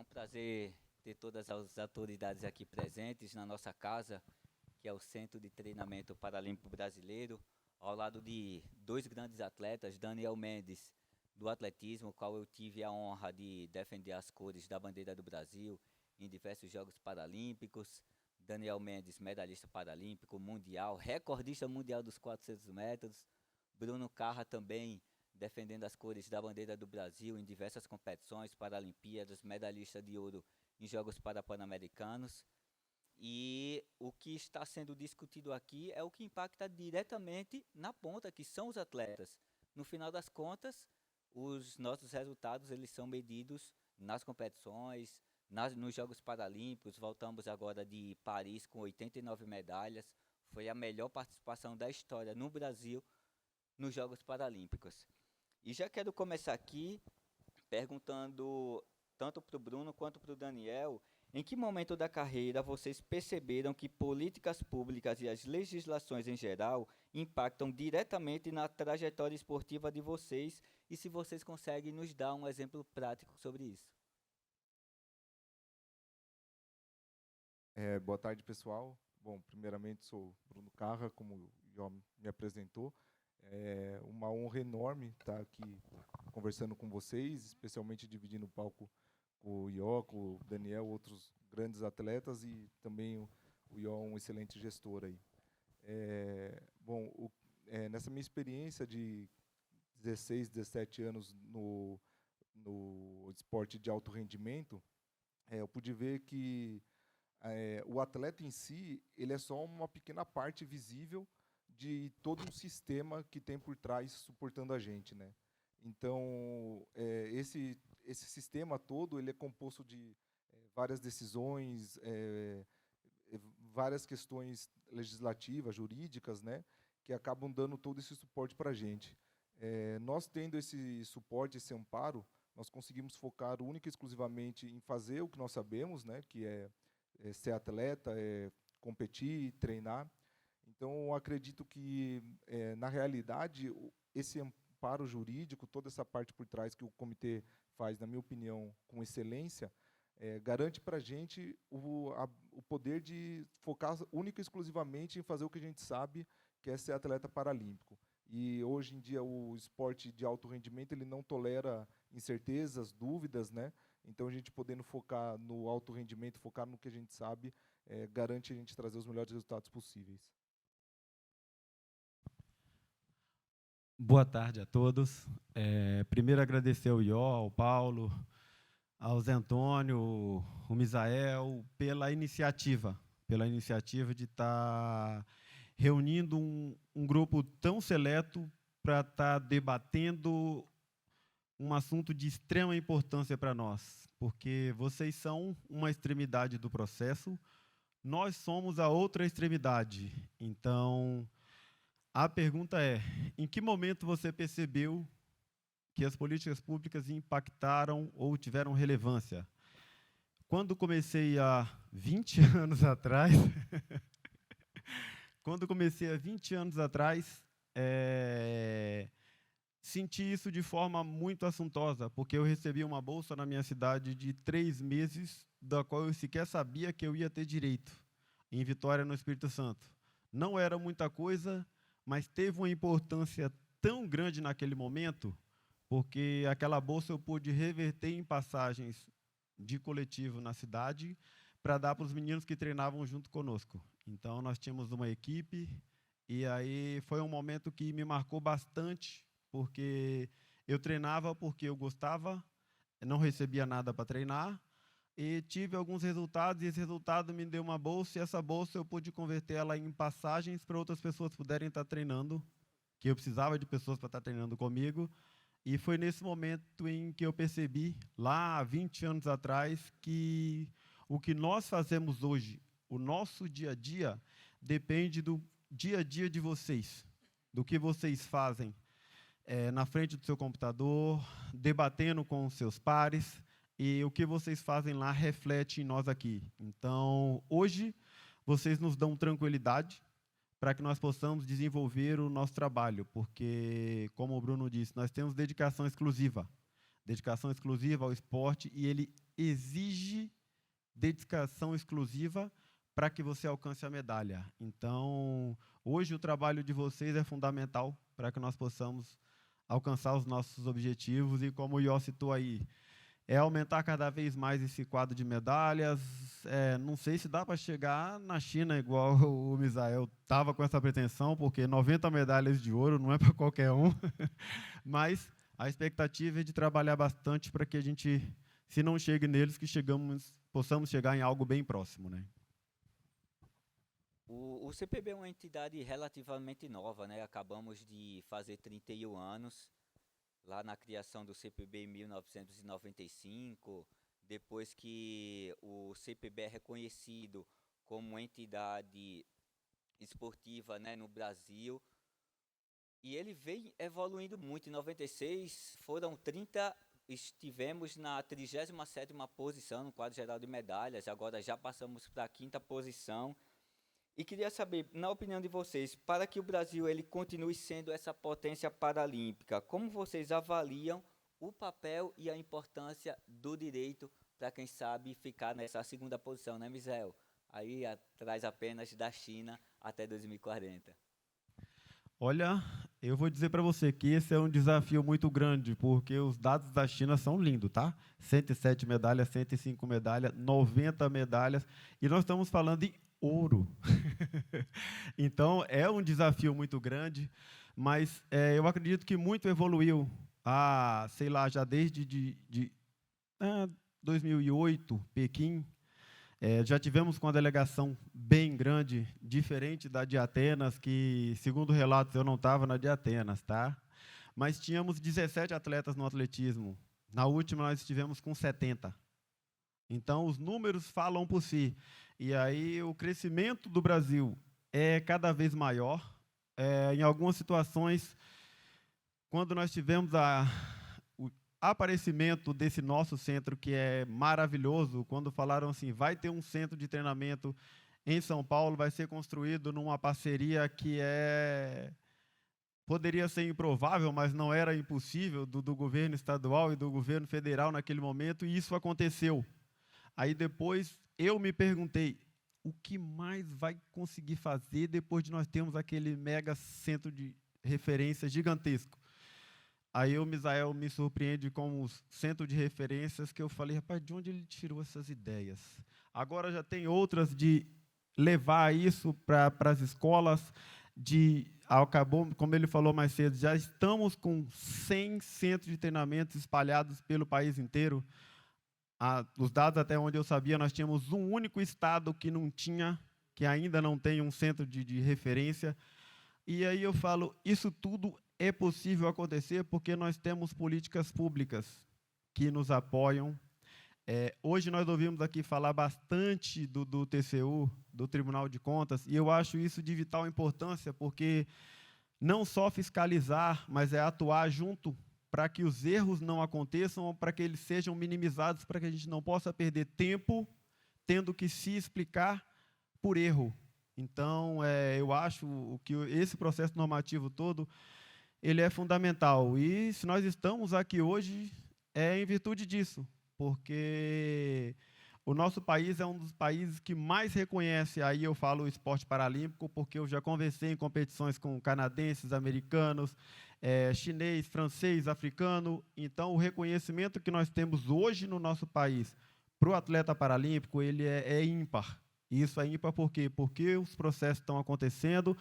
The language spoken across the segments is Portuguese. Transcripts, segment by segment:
um prazer ter todas as autoridades aqui presentes na nossa casa, que é o Centro de Treinamento Paralímpico Brasileiro, ao lado de dois grandes atletas, Daniel Mendes, do atletismo, qual eu tive a honra de defender as cores da bandeira do Brasil em diversos Jogos Paralímpicos. Daniel Mendes, medalhista paralímpico, mundial, recordista mundial dos 400 metros. Bruno Carra também defendendo as cores da bandeira do Brasil em diversas competições, Paralimpíadas, medalhista de ouro em Jogos Pan-Americanos. E o que está sendo discutido aqui é o que impacta diretamente na ponta, que são os atletas. No final das contas, os nossos resultados eles são medidos nas competições, nos Jogos Paralímpicos. Voltamos agora de Paris com 89 medalhas. Foi a melhor participação da história no Brasil nos Jogos Paralímpicos. E já quero começar aqui perguntando tanto para o Bruno quanto para o Daniel, em que momento da carreira vocês perceberam que políticas públicas e as legislações em geral impactam diretamente na trajetória esportiva de vocês e se vocês conseguem nos dar um exemplo prático sobre isso? Boa tarde, pessoal. Bom, primeiramente sou Bruno Carra, como o Ió me apresentou. É uma honra enorme estar aqui conversando com vocês, especialmente dividindo o palco com o Ió, com o Daniel, outros grandes atletas, e também o Ió, um excelente gestor aí. Nessa minha experiência de 16, 17 anos no esporte de alto rendimento, eu pude ver que o atleta em si, ele é só uma pequena parte visível de todo um sistema que tem por trás suportando a gente, né? Então, esse sistema todo, ele é composto de várias decisões, várias questões legislativas, jurídicas, né, que acabam dando todo esse suporte para a gente. Nós tendo esse suporte, esse amparo, nós conseguimos focar única e exclusivamente em fazer o que nós sabemos, né, que é ser atleta, competir, treinar. Então, acredito que, na realidade, esse amparo jurídico, toda essa parte por trás que o comitê faz, na minha opinião, com excelência, garante para a gente o poder de focar única e exclusivamente em fazer o que a gente sabe, que é ser atleta paralímpico. E, hoje em dia, o esporte de alto rendimento ele não tolera incertezas, dúvidas, né? Então, a gente podendo focar no alto rendimento, focar no que a gente sabe, garante a gente trazer os melhores resultados possíveis. Boa tarde a todos. Primeiro, agradecer ao Ió, ao Paulo, ao Zé Antônio, o Misael, pela iniciativa de estar reunindo um grupo tão seleto para estar debatendo um assunto de extrema importância para nós, porque vocês são uma extremidade do processo, nós somos a outra extremidade. Então, a pergunta é, em que momento você percebeu que as políticas públicas impactaram ou tiveram relevância? Quando comecei há 20 anos atrás, senti isso de forma muito assuntosa, porque eu recebi uma bolsa na minha cidade de 3 meses, da qual eu sequer sabia que eu ia ter direito, em Vitória, no Espírito Santo. Não era muita coisa, mas teve uma importância tão grande naquele momento, porque aquela bolsa eu pude reverter em passagens de coletivo na cidade para dar para os meninos que treinavam junto conosco. Então, nós tínhamos uma equipe, e aí foi um momento que me marcou bastante, porque eu treinava porque eu gostava, não recebia nada para treinar, e tive alguns resultados, e esse resultado me deu uma bolsa, e essa bolsa eu pude converter ela em passagens para outras pessoas puderem estar treinando, que eu precisava de pessoas para estar treinando comigo, e foi nesse momento em que eu percebi, lá há 20 anos atrás, que o que nós fazemos hoje, o nosso dia a dia, depende do dia a dia de vocês, do que vocês fazem na frente do seu computador, debatendo com os seus pares, e o que vocês fazem lá reflete em nós aqui. Então, hoje, vocês nos dão tranquilidade para que nós possamos desenvolver o nosso trabalho, porque, como o Bruno disse, nós temos dedicação exclusiva ao esporte, e ele exige dedicação exclusiva para que você alcance a medalha. Então, hoje o trabalho de vocês é fundamental para que nós possamos alcançar os nossos objetivos e, como o Ió citou aí, é aumentar cada vez mais esse quadro de medalhas. Não sei se dá para chegar na China igual o Misael estava com essa pretensão, porque 90 medalhas de ouro não é para qualquer um, mas a expectativa é de trabalhar bastante para que a gente, se não chegue neles, que possamos chegar em algo bem próximo, né? O CPB é uma entidade relativamente nova, né? Acabamos de fazer 31 anos, lá na criação do CPB em 1995, depois que o CPB é reconhecido como entidade esportiva, né, no Brasil, e ele vem evoluindo muito. Em 96 foram 30, estivemos na 37ª posição no quadro geral de medalhas, agora já passamos para a 5ª posição. E queria saber, na opinião de vocês, para que o Brasil ele continue sendo essa potência paralímpica, como vocês avaliam o papel e a importância do direito para quem sabe ficar nessa 2ª posição, né, Misael? Aí atrás apenas da China até 2040. Olha, eu vou dizer para você que esse é um desafio muito grande, porque os dados da China são lindos, tá? 107 medalhas, 105 medalhas, 90 medalhas, e nós estamos falando em ouro. Então, é um desafio muito grande, mas eu acredito que muito evoluiu, sei lá, já desde 2008, Pequim. Já tivemos com uma delegação bem grande, diferente da de Atenas, que, segundo relatos, eu não estava na de Atenas, tá? Mas tínhamos 17 atletas no atletismo. Na última, nós estivemos com 70. Então, os números falam por si. E aí, o crescimento do Brasil é cada vez maior. Em algumas situações, quando nós tivemos o aparecimento desse nosso centro, que é maravilhoso, quando falaram assim, vai ter um centro de treinamento em São Paulo, vai ser construído numa parceria que poderia ser improvável, mas não era impossível, do governo estadual e do governo federal naquele momento, e isso aconteceu. Aí depois eu me perguntei, o que mais vai conseguir fazer depois de nós termos aquele mega centro de referência gigantesco? Aí o Misael me surpreende com os centros de referências que eu falei, rapaz, de onde ele tirou essas ideias? Agora já tem outras de levar isso para as escolas, acabou, como ele falou mais cedo, já estamos com 100 centros de treinamento espalhados pelo país inteiro. Os dados até onde eu sabia, nós tínhamos um único estado que não tinha, que ainda não tem um centro de referência. E aí eu falo, isso tudo é possível acontecer porque nós temos políticas públicas que nos apoiam. Hoje nós ouvimos aqui falar bastante do TCU, do Tribunal de Contas, e eu acho isso de vital importância, porque não só fiscalizar, mas é atuar junto para que os erros não aconteçam, para que eles sejam minimizados, para que a gente não possa perder tempo tendo que se explicar por erro. Então, eu acho que esse processo normativo todo, ele é fundamental. E se nós estamos aqui hoje, é em virtude disso, porque o nosso país é um dos países que mais reconhece, aí eu falo o esporte paralímpico, porque eu já conversei em competições com canadenses, americanos, chinês, francês, africano. Então, o reconhecimento que nós temos hoje no nosso país para o atleta paralímpico, ele é ímpar. E isso é ímpar por quê? Porque os processos estão acontecendo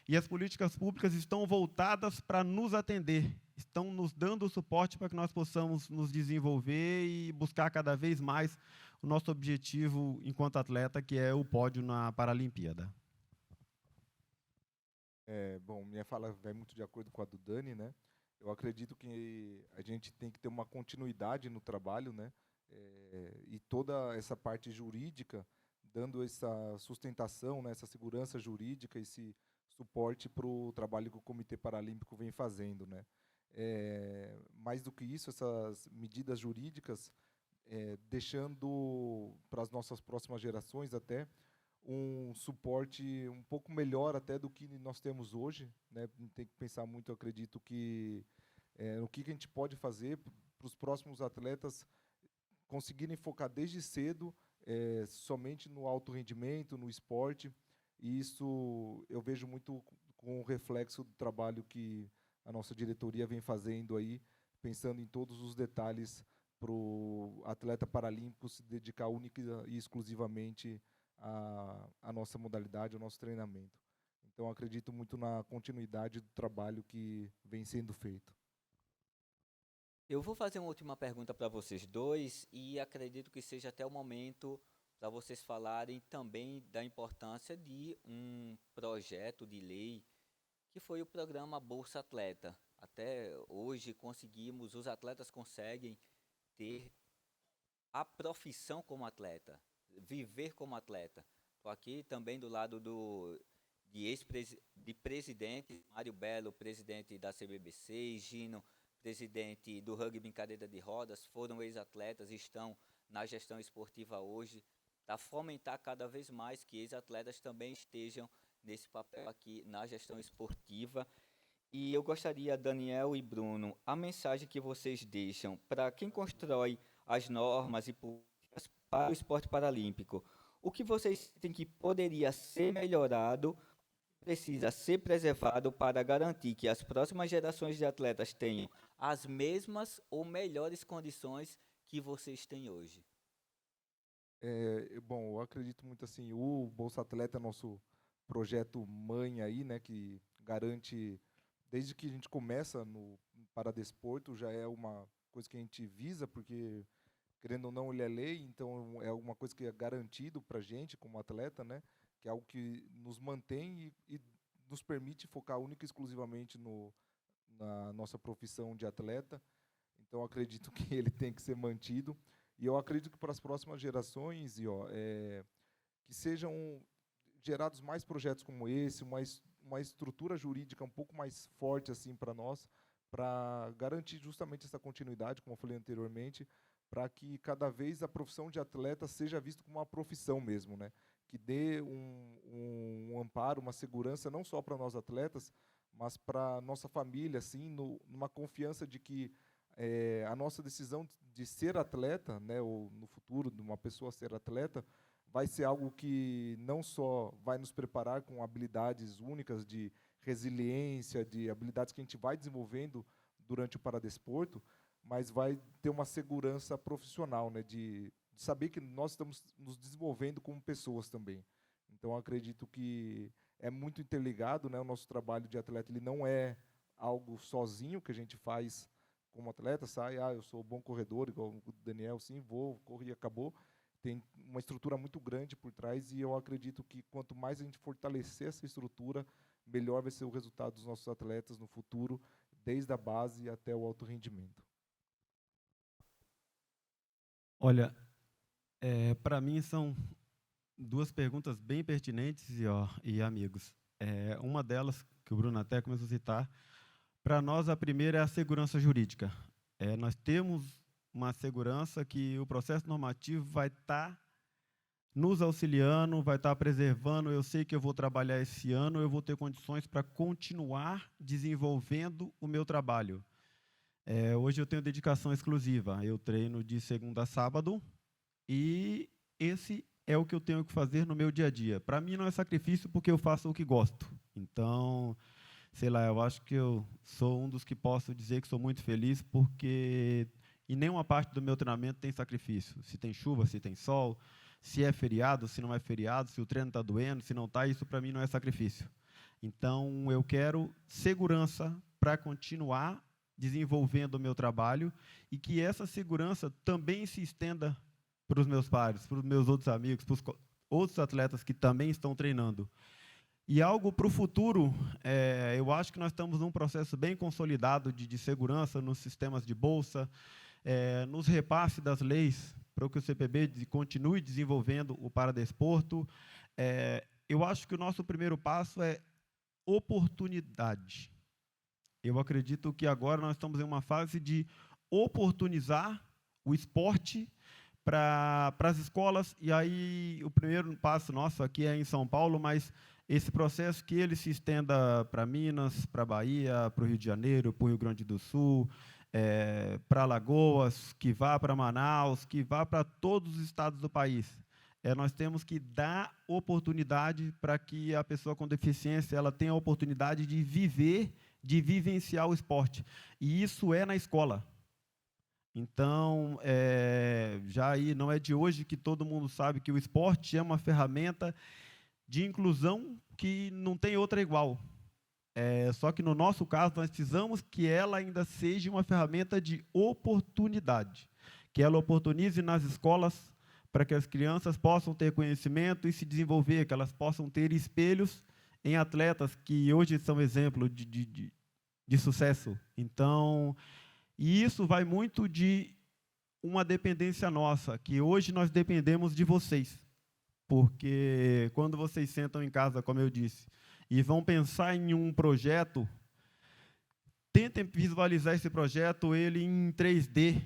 e as políticas públicas estão voltadas para nos atender, estão nos dando o suporte para que nós possamos nos desenvolver e buscar cada vez mais o nosso objetivo enquanto atleta, que é o pódio na Paralimpíada. Bom, minha fala vai muito de acordo com a do Dani, né? Eu acredito que a gente tem que ter uma continuidade no trabalho, né? E toda essa parte jurídica, dando essa sustentação, né? Essa segurança jurídica, esse suporte para o trabalho que o Comitê Paralímpico vem fazendo, né? Mais do que isso, essas medidas jurídicas, deixando para as nossas próximas gerações até um suporte um pouco melhor até do que nós temos hoje, né? Tem que pensar muito, eu acredito, que no que a gente pode fazer para os próximos atletas conseguirem focar desde cedo somente no alto rendimento, no esporte, e isso eu vejo muito com o reflexo do trabalho que a nossa diretoria vem fazendo aí, pensando em todos os detalhes para o atleta paralímpico se dedicar única e exclusivamente à nossa modalidade, ao nosso treinamento. Então, acredito muito na continuidade do trabalho que vem sendo feito. Eu vou fazer uma última pergunta para vocês dois e acredito que seja até o momento para vocês falarem também da importância de um projeto de lei que foi o programa Bolsa Atleta. Até hoje os atletas conseguem ter a profissão como atleta, viver como atleta. Estou aqui também do lado de presidente, Mário Belo, presidente da CBBC, Gino, presidente do rugby em cadeira de rodas, foram ex-atletas e estão na gestão esportiva hoje, para fomentar cada vez mais que ex-atletas também estejam nesse papel aqui na gestão esportiva. E eu gostaria, Daniel e Bruno, a mensagem que vocês deixam para quem constrói as normas e políticas para o esporte paralímpico. O que vocês sentem que poderia ser melhorado, precisa ser preservado para garantir que as próximas gerações de atletas tenham as mesmas ou melhores condições que vocês têm hoje? Bom, eu acredito muito assim, o Bolsa Atleta é nosso projeto mãe aí, né, que garante, desde que a gente começa no paradesporto, já é uma coisa que a gente visa, porque, querendo ou não, ele é lei, então é uma coisa que é garantido para a gente como atleta, né, que é algo que nos mantém e nos permite focar única e exclusivamente na nossa profissão de atleta. Então, acredito que ele tem que ser mantido. E eu acredito que para as próximas gerações, que sejam gerados mais projetos como esse, uma estrutura jurídica um pouco mais forte assim para nós, para garantir justamente essa continuidade, como eu falei anteriormente, para que cada vez a profissão de atleta seja vista como uma profissão mesmo, né? Que dê um amparo, uma segurança, não só para nós atletas, mas para nossa família, assim, numa confiança de que a nossa decisão de ser atleta, né, ou no futuro de uma pessoa ser atleta, vai ser algo que não só vai nos preparar com habilidades únicas de resiliência, de habilidades que a gente vai desenvolvendo durante o paradesporto, mas vai ter uma segurança profissional, né, de saber que nós estamos nos desenvolvendo como pessoas também. Então, acredito que é muito interligado, né, o nosso trabalho de atleta, ele não é algo sozinho que a gente faz como atleta, eu sou bom corredor, igual o Daniel, sim, vou, corro e acabou. Tem uma estrutura muito grande por trás e eu acredito que quanto mais a gente fortalecer essa estrutura, melhor vai ser o resultado dos nossos atletas no futuro, desde a base até o alto rendimento. Olha, para mim são duas perguntas bem pertinentes e amigos. Uma delas, que o Bruno até começou a citar, para nós a primeira é a segurança jurídica. Nós temos uma segurança que o processo normativo vai estar nos auxiliando, vai estar preservando. Eu sei que eu vou trabalhar esse ano, eu vou ter condições para continuar desenvolvendo o meu trabalho. Hoje eu tenho dedicação exclusiva, eu treino de segunda a sábado e esse é o que eu tenho que fazer no meu dia a dia. Para mim não é sacrifício porque eu faço o que gosto. Então, sei lá, eu acho que eu sou um dos que posso dizer que sou muito feliz porque em nenhuma parte do meu treinamento tem sacrifício. Se tem chuva, se tem sol, se é feriado, se não é feriado, se o treino está doendo, se não está, isso para mim não é sacrifício. Então, eu quero segurança para continuar desenvolvendo o meu trabalho e que essa segurança também se estenda para os meus pares, para os meus outros amigos, para os outros atletas que também estão treinando. E algo para o futuro, eu acho que nós estamos num processo bem consolidado de segurança nos sistemas de bolsa, nos repasses das leis, para que o CPB continue desenvolvendo o paradesporto. Eu acho que o nosso primeiro passo é oportunidade. Eu acredito que agora nós estamos em uma fase de oportunizar o esporte para as escolas, e aí o primeiro passo nosso aqui é em São Paulo, mas esse processo que ele se estenda para Minas, para Bahia, para o Rio de Janeiro, para o Rio Grande do Sul, para Alagoas, que vá para Manaus, que vá para todos os estados do país. Nós temos que dar oportunidade para que a pessoa com deficiência ela tenha a oportunidade de viver, de vivenciar o esporte. E isso é na escola. Então, já aí não é de hoje que todo mundo sabe que o esporte é uma ferramenta de inclusão que não tem outra igual. Só que, no nosso caso, nós precisamos que ela ainda seja uma ferramenta de oportunidade, que ela oportunize nas escolas para que as crianças possam ter conhecimento e se desenvolver, que elas possam ter espelhos em atletas que hoje são exemplo de sucesso. Então, e isso vai muito de uma dependência nossa, que hoje nós dependemos de vocês, porque quando vocês sentam em casa, como eu disse, e vão pensar em um projeto, tentem visualizar esse projeto ele em 3D,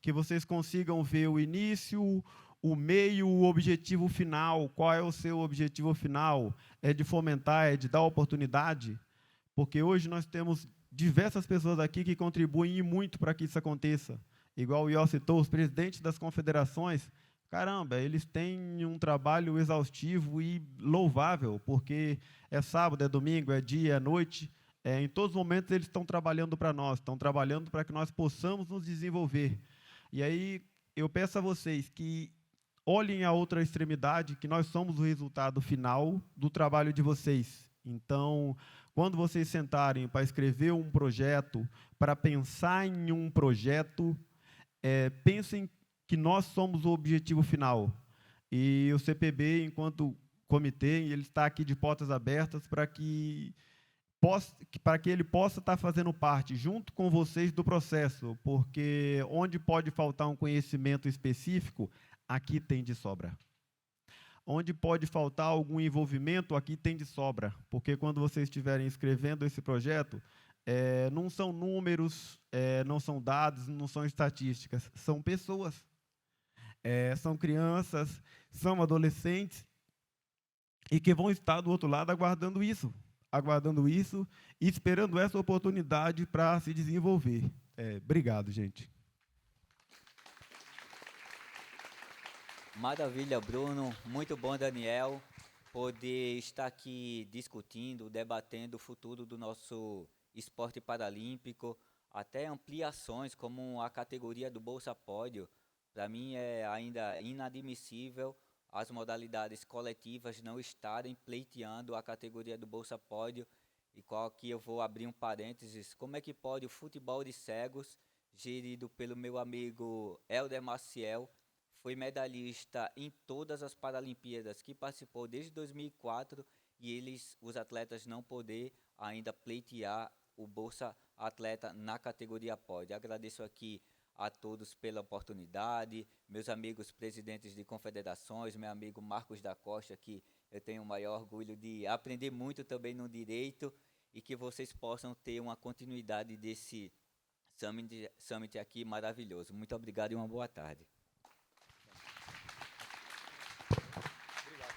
que vocês consigam ver o início, o meio, o objetivo final. Qual é o seu objetivo final? É de fomentar, é de dar oportunidade? Porque hoje nós temos diversas pessoas aqui que contribuem muito para que isso aconteça. Igual o Ió citou, os presidentes das confederações, caramba, eles têm um trabalho exaustivo e louvável, porque é sábado, é domingo, é dia, é noite, em todos os momentos eles estão trabalhando para nós, estão trabalhando para que nós possamos nos desenvolver. E aí eu peço a vocês que olhem a outra extremidade, que nós somos o resultado final do trabalho de vocês. Então, quando vocês sentarem para escrever um projeto, para pensar em um projeto, pensem que nós somos o objetivo final. E o CPB, enquanto comitê, ele está aqui de portas abertas para que ele possa estar fazendo parte, junto com vocês, do processo, porque onde pode faltar um conhecimento específico, aqui tem de sobra. Onde pode faltar algum envolvimento, aqui tem de sobra, porque quando vocês estiverem escrevendo esse projeto, não são números, não são dados, não são estatísticas, são pessoas. São crianças, são adolescentes, e que vão estar do outro lado aguardando isso e esperando essa oportunidade para se desenvolver. Obrigado, gente. Maravilha, Bruno. Muito bom, Daniel, poder estar aqui discutindo, debatendo o futuro do nosso esporte paralímpico, até ampliações como a categoria do Bolsa Pódio. Para mim é ainda inadmissível as modalidades coletivas não estarem pleiteando a categoria do Bolsa Pódio, e qual que eu vou abrir um parênteses, como é que pode o futebol de cegos, gerido pelo meu amigo Helder Maciel, foi medalhista em todas as Paralimpíadas que participou desde 2004, e os atletas não poder ainda pleitear o Bolsa Atleta na categoria Pódio. Agradeço aqui a todos pela oportunidade, meus amigos presidentes de confederações, meu amigo Marcos da Costa, que eu tenho o maior orgulho de aprender muito também no direito, e que vocês possam ter uma continuidade desse summit aqui maravilhoso. Muito obrigado e uma boa tarde.